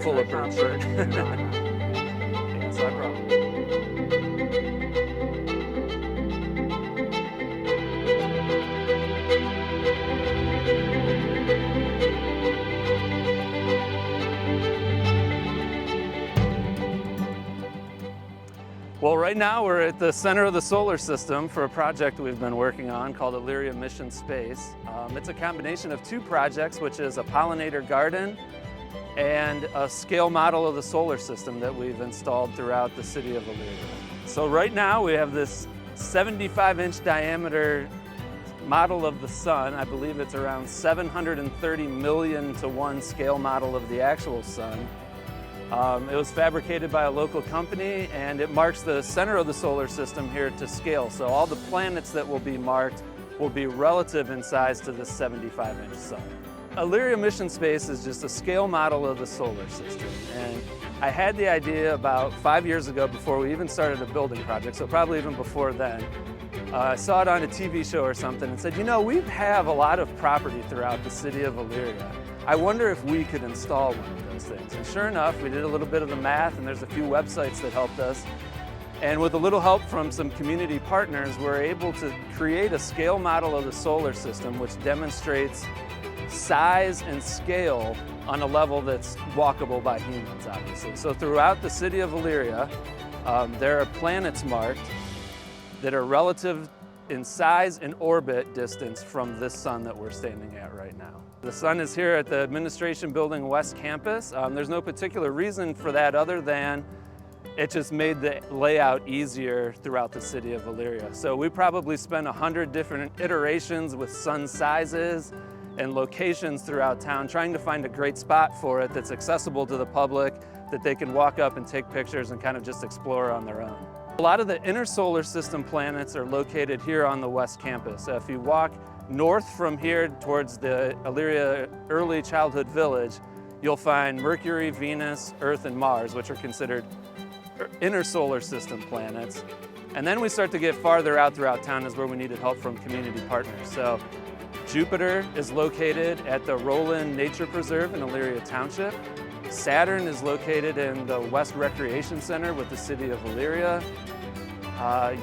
full of bird shit. Yeah, so I brought. Well, right now we're at the center of the solar system for a project we've been working on called Elyria Mission Space. It's a combination of two projects, which is a pollinator garden and a scale model of the solar system that we've installed throughout the city of Elyria. So right now we have this 75-inch diameter model of the sun. I believe it's around 730 million to 1 scale model of the actual sun. It was fabricated by a local company, and it marks the center of the solar system here to scale. So all the planets that will be marked will be relative in size to this 75-inch sun. Elyria Mission Space is just a scale model of the solar system. And I had the idea about 5 years ago before we even started a building project, so probably even before then. I saw it on a TV show or something and said, you know, we have a lot of property throughout the city of Elyria. I wonder if we could install one of those things. And sure enough, we did a little bit of the math, and there's a few websites that helped us. And with a little help from some community partners, we're able to create a scale model of the solar system which demonstrates size and scale on a level that's walkable by humans, obviously. So throughout the city of Elyria, there are planets marked that are relative in size and orbit distance from this sun that we're standing at right now. The sun is here at the Administration Building West Campus. There's no particular reason for that other than it just made the layout easier throughout the city of Elyria. So we probably spent 100 different iterations with sun sizes and locations throughout town trying to find a great spot for it that's accessible to the public, that they can walk up and take pictures and kind of just explore on their own. A lot of the inner solar system planets are located here on the West Campus. If you walk north from here towards the Elyria Early Childhood Village, you'll find Mercury, Venus, Earth, and Mars, which are considered inner solar system planets. And then we start to get farther out throughout town is where we needed help from community partners. So Jupiter is located at the Roland Nature Preserve in Elyria Township. Saturn is located in the West Recreation Center with the City of Elyria.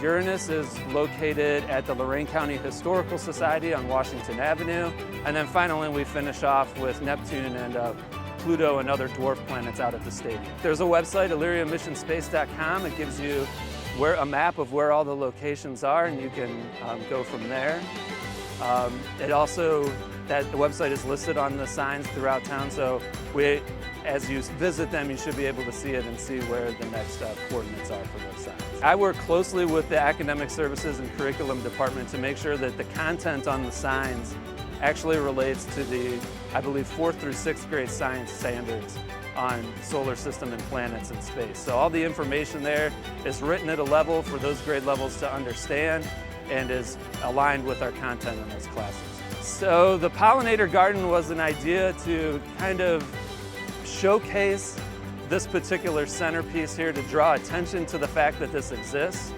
Uranus is located at the Lorain County Historical Society on Washington Avenue. And then finally we finish off with Neptune and Pluto and other dwarf planets out at the stadium. There's a website, ElyriaMissionSpace.com. It gives you a map of where all the locations are, and you can go from there. The website is listed on the signs throughout town, so as you visit them, you should be able to see it and see where the next coordinates are for those signs. I work closely with the Academic Services and Curriculum Department to make sure that the content on the signs actually relates to the, I believe, 4th through 6th grade science standards on solar system and planets and space. So all the information there is written at a level for those grade levels to understand and is aligned with our content in those classes. So the pollinator garden was an idea to kind of showcase this particular centerpiece here to draw attention to the fact that this exists.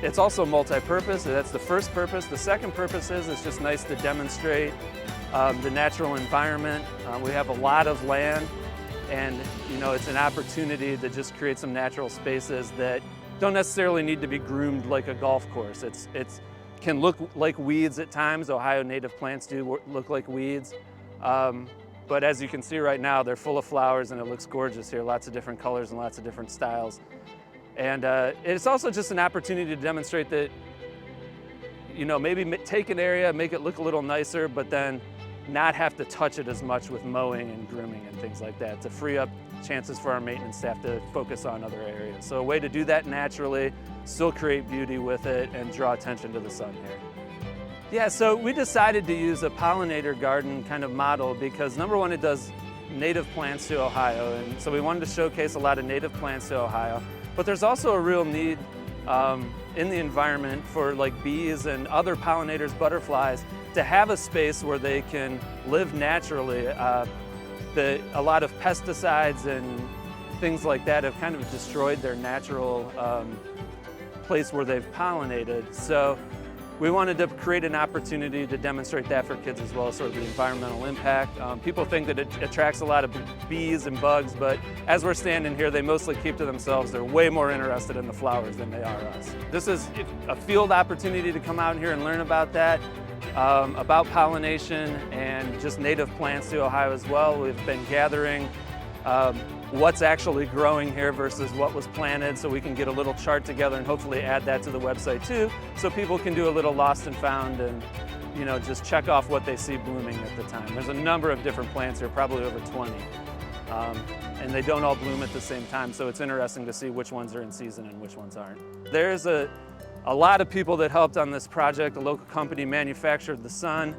It's also multi-purpose, that's the first purpose. The second purpose is it's just nice to demonstrate the natural environment. We have a lot of land, and it's an opportunity to just create some natural spaces that don't necessarily need to be groomed like a golf course. It can look like weeds at times. Ohio native plants do look like weeds. But as you can see right now, they're full of flowers and it looks gorgeous here. Lots of different colors and lots of different styles. And it's also just an opportunity to demonstrate that, maybe take an area, make it look a little nicer, but then not have to touch it as much with mowing and grooming and things like that, to free up chances for our maintenance staff to focus on other areas. So a way to do that naturally, still create beauty with it, and draw attention to the sun here. Yeah, so we decided to use a pollinator garden kind of model because number one, it does native plants to Ohio, and so we wanted to showcase a lot of native plants to Ohio. But there's also a real need in the environment for like bees and other pollinators, butterflies, to have a space where they can live naturally. A lot of pesticides and things like that have kind of destroyed their natural place where they've pollinated. So we wanted to create an opportunity to demonstrate that for kids as well, sort of the environmental impact. People think that it attracts a lot of bees and bugs, but as we're standing here, they mostly keep to themselves. They're way more interested in the flowers than they are us. This is a field opportunity to come out here and learn about that, about pollination and just native plants to Ohio as well. We've been gathering what's actually growing here versus what was planted, so we can get a little chart together and hopefully add that to the website too, so people can do a little lost and found and, you know, just check off what they see blooming at the time. There's a number of different plants here, probably over 20, and they don't all bloom at the same time, so it's interesting to see which ones are in season and which ones aren't. There's a lot of people that helped on this project. A local company manufactured the sun.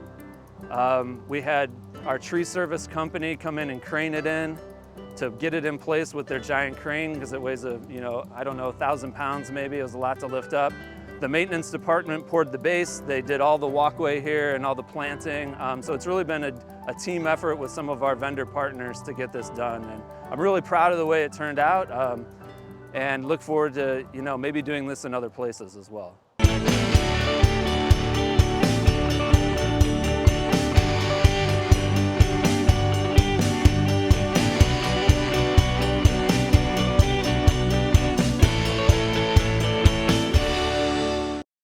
We had our tree service company come in and crane it in to get it in place with their giant crane, because it weighs I don't know, 1,000 pounds maybe. It was a lot to lift up. The maintenance department poured the base. They did all the walkway here and all the planting. So it's really been a team effort with some of our vendor partners to get this done. And I'm really proud of the way it turned out, and look forward to maybe doing this in other places as well.